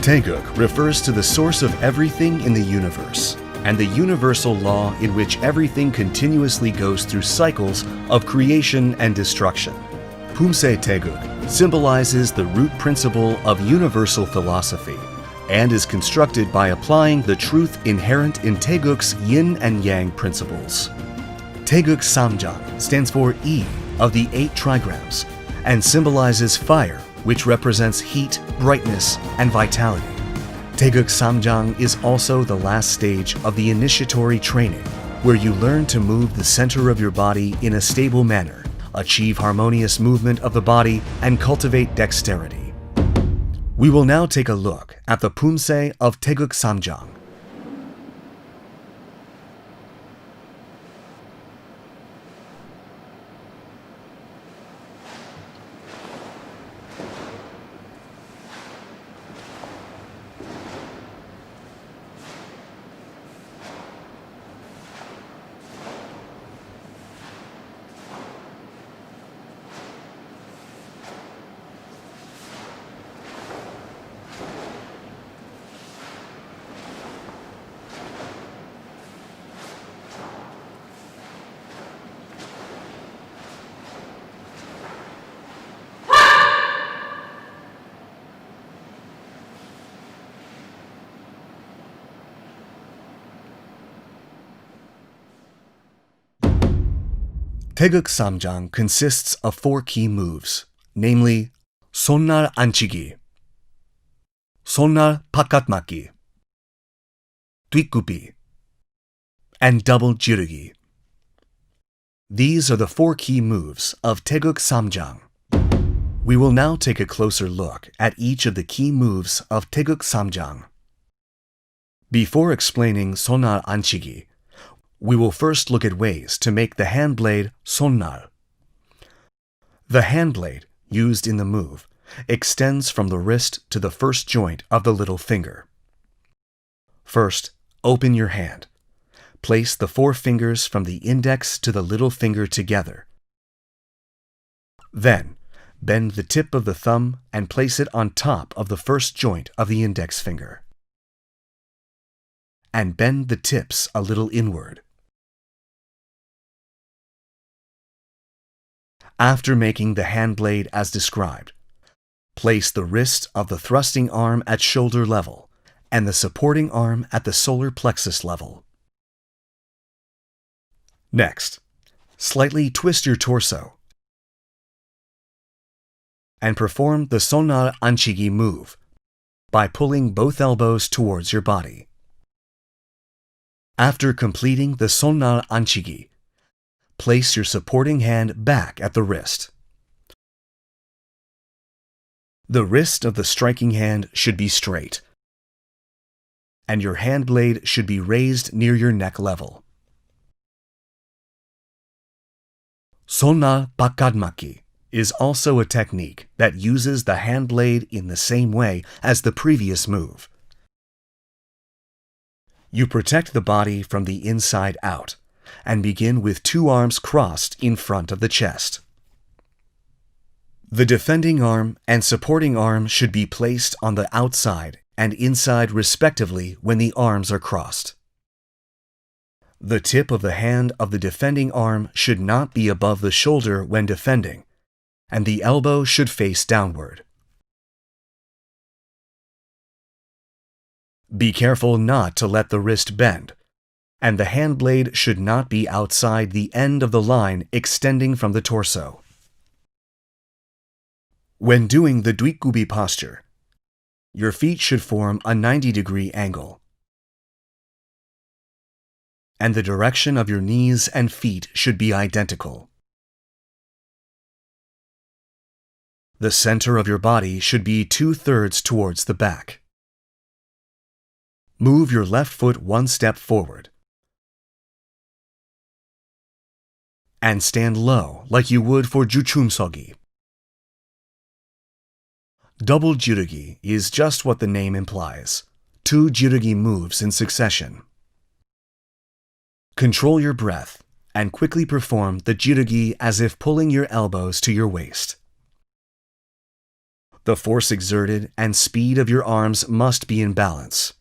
Taegeuk refers to the source of everything in the universe and the universal law in which everything continuously goes through cycles of creation and destruction. Pumse Taegeuk symbolizes the root principle of universal philosophy and is constructed by applying the truth inherent in Taegeuk's yin and yang principles. Taegeuk 3Jang stands for E of the 8 trigrams and symbolizes fire, which represents heat, brightness, and vitality. Taegeuk 3Jang is also the last stage of the initiatory training, where you learn to move the center of your body in a stable manner, achieve harmonious movement of the body, and cultivate dexterity. We will now take a look at the Pumse of Taegeuk 3Jang. Taegeuk 3Jang consists of 4 key moves, namely SONAL ANCHIGI, SONAL 바깥맞기, DWITGUBI, and double JIREUGI. These are the 4 key moves of Taegeuk 3Jang. We will now take a closer look at each of the key moves of Taegeuk 3Jang. Before explaining SONAL ANCHIGI, we will first look at ways to make the hand blade SONAL. The hand blade used in the move extends from the wrist to the first joint of the little finger. First, open your hand. Place the 4 fingers from the index to the little finger together. Then, bend the tip of the thumb and place it on top of the first joint of the index finger. And bend the tips a little inward. After making the hand blade as described, place the wrist of the thrusting arm at shoulder level and the supporting arm at the solar plexus level. Next, slightly twist your torso and perform the SONAL ANCHIGI move by pulling both elbows towards your body. After completing the SONAL ANCHIGI, place your supporting hand back at the wrist. The wrist of the striking hand should be straight, and your hand blade should be raised near your neck level. SONAL 바깥맞기 is also a technique that uses the hand blade in the same way as the previous move. You protect the body from the inside out and begin with 2 arms crossed in front of the chest. The defending arm and supporting arm should be placed on the outside and inside respectively when the arms are crossed. The tip of the hand of the defending arm should not be above the shoulder when defending, and the elbow should face downward. Be careful not to let the wrist bend, and the hand blade should not be outside the end of the line extending from the torso. When doing the DWITGUBI posture, your feet should form a 90-degree angle, and the direction of your knees and feet should be identical. The center of your body should be 2/3 towards the back. Move your left foot 1 step forward, and stand low like you would for juchumsogi. Double JIREUGI is just what the name implies, 2 JIREUGI moves in succession. Control your breath and quickly perform the JIREUGI as if pulling your elbows to your waist. The force exerted and speed of your arms must be in balance.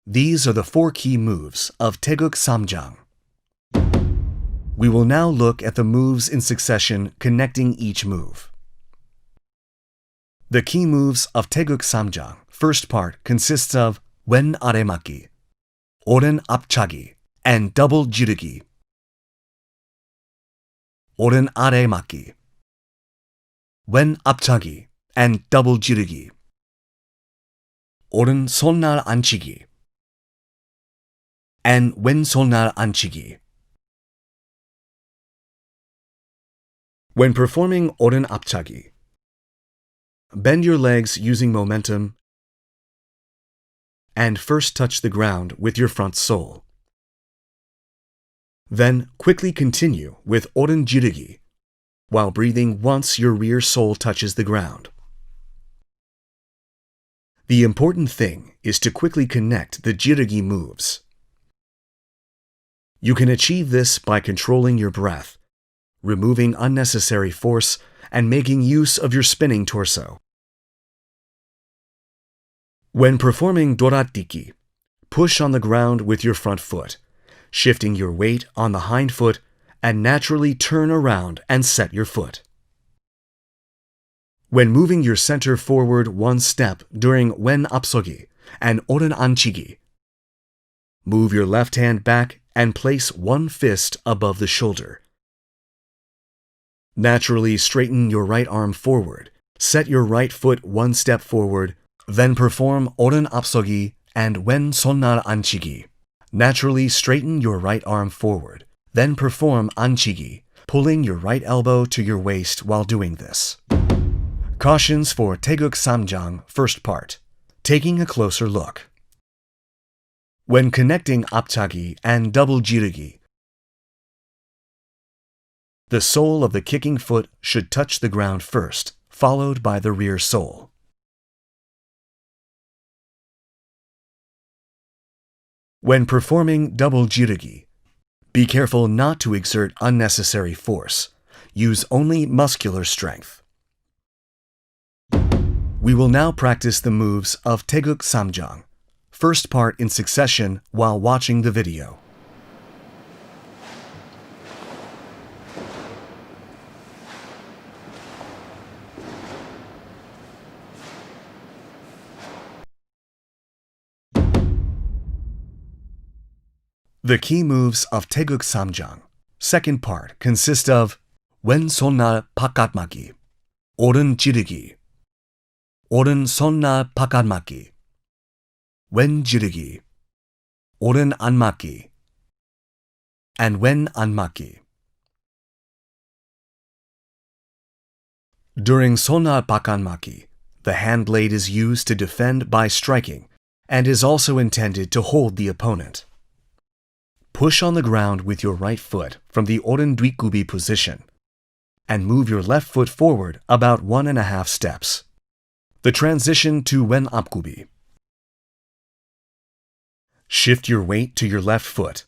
These are the 4 key moves of Taegeuk 3Jang. We will now look at the moves in succession connecting each move. The key moves of Taegeuk 3Jang, first part, consists of wen aremaki, oren apchagi, and double JIREUGI. Oren aremaki, wen apchagi, and double JIREUGI. Oren SONAL ANCHIGI and wen SONAL ANCHIGI. When performing oren apchagi, bend your legs using momentum and first touch the ground with your front sole. Then quickly continue with oren JIREUGI while breathing once your rear sole touches the ground. The important thing is to quickly connect the JIREUGI moves. You can achieve this by controlling your breath, removing unnecessary force, and making use of your spinning torso. When performing DWITGUBI, push on the ground with your front foot, shifting your weight on the hind foot, and naturally turn around and set your foot. When moving your center forward 1 step during wen apsogi and oren anchigi, move your left hand back and place 1 fist above the shoulder. Naturally straighten your right arm forward, set your right foot 1 step forward, then perform oren apsogi and wen SONAL ANCHIGI. Naturally straighten your right arm forward, then perform ANCHIGI, pulling your right elbow to your waist while doing this. Cautions for Taegeuk 3Jang, first part. Taking a closer look. When connecting apchagi and double JIREUGI, the sole of the kicking foot should touch the ground first, followed by the rear sole. When performing double JIREUGI, be careful not to exert unnecessary force. Use only muscular strength. We will now practice the moves of Taegeuk 3Jang, first part in succession while watching the video. The key moves of Taegeuk 3Jang, second part, consist of wen SONAL 바깥막기, 오른 JIREUGI, 오른 SONAL 바깥막기, wen JIREUGI, 오른 안막기, and wen 안막기. During SONAL 바깥막기, the hand blade is used to defend by striking and is also intended to hold the opponent. Push on the ground with your right foot from the oren DWITGUBI position and move your left foot forward about 1.5 steps. The transition to wen apgubi. Shift your weight to your left foot.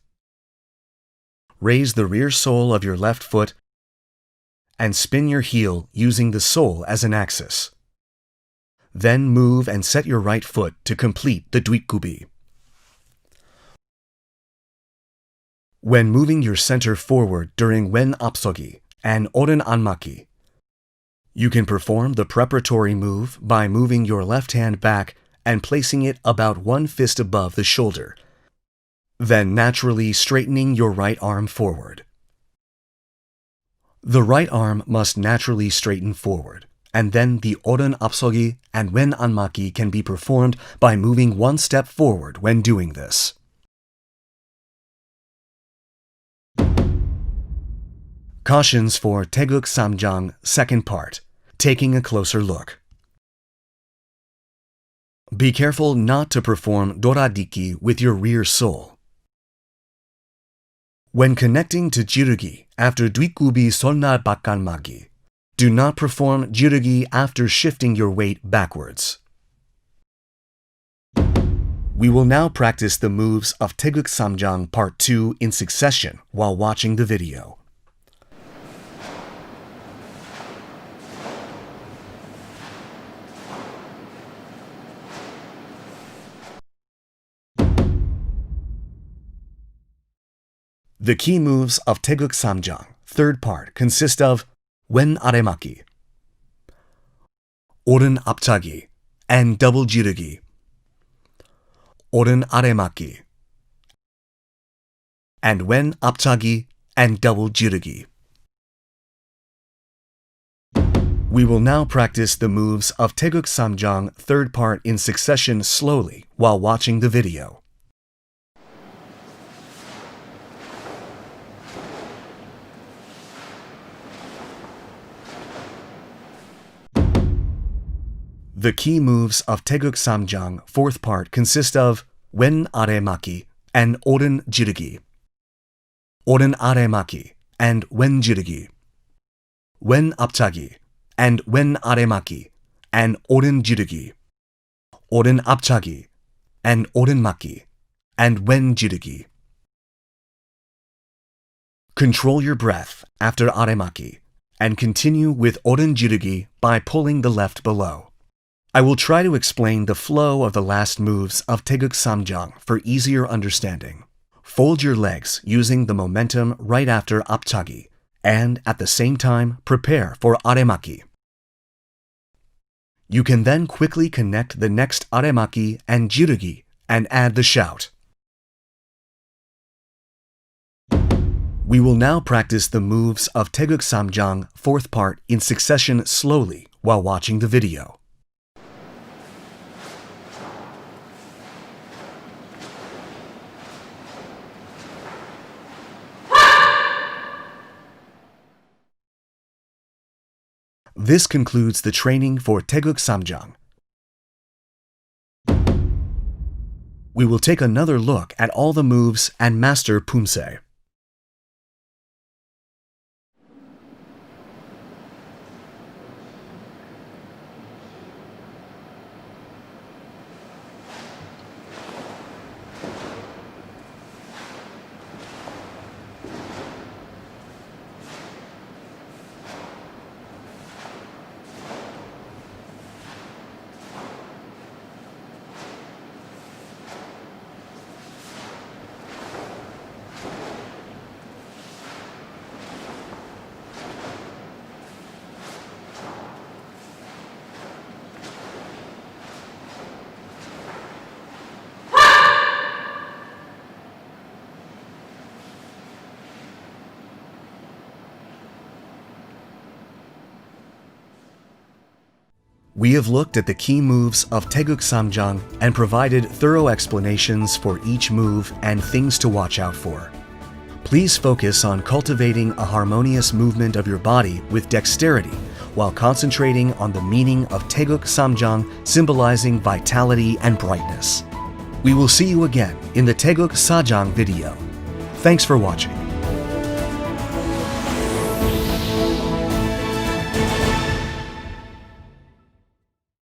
Raise the rear sole of your left foot and spin your heel using the sole as an axis. Then move and set your right foot to complete the DWITGUBI. When moving your center forward during wen apsogi and oren anmaki, you can perform the preparatory move by moving your left hand back and placing it about 1 fist above the shoulder, then naturally straightening your right arm forward. The right arm must naturally straighten forward, and then the oren apsogi and wen anmaki can be performed by moving 1 step forward when doing this. Cautions for Taegeuk 3Jang, second part, taking a closer look. Be careful not to perform doradiki with your rear sole. When connecting to JIREUGI after DWITGUBI SONAL 바깥막기, do not perform JIREUGI after shifting your weight backwards. We will now practice the moves of Taegeuk 3Jang Part 2 in succession while watching the video. The key moves of Taegeuk 3Jang, third part, consist of wen aremaki, oren apchagi, and double jirugi. Oren aremaki, and wen apchagi, and double jirugi. We will now practice the moves of Taegeuk 3Jang, third part, in succession slowly while watching the video. The key moves of Taegeuk 3Jang, fourth part, consist of wen aremaki and oren jirugi. Oren aremaki and wen jirugi. Wen apchagi and wen aremaki and oren jirugi. Oren apchagi and oren maki and wen jirugi. Control your breath after aremaki and continue with oren jirugi by pulling the left below. I will try to explain the flow of the last moves of Taegeuk 3Jang for easier understanding. Fold your legs using the momentum right after apchagi, and at the same time prepare for aremaki. You can then quickly connect the next aremaki and jirugi and add the shout. We will now practice the moves of Taegeuk 3Jang, fourth part, in succession slowly while watching the video. This concludes the training for Taegeuk 3Jang. We will take another look at all the moves and master Poomsae. We have looked at the key moves of Taegeuk 3Jang and provided thorough explanations for each move and things to watch out for. Please focus on cultivating a harmonious movement of your body with dexterity while concentrating on the meaning of Taegeuk 3Jang, symbolizing vitality and brightness. We will see you again in the Taegeuk 3Jang video. Thanks for watching.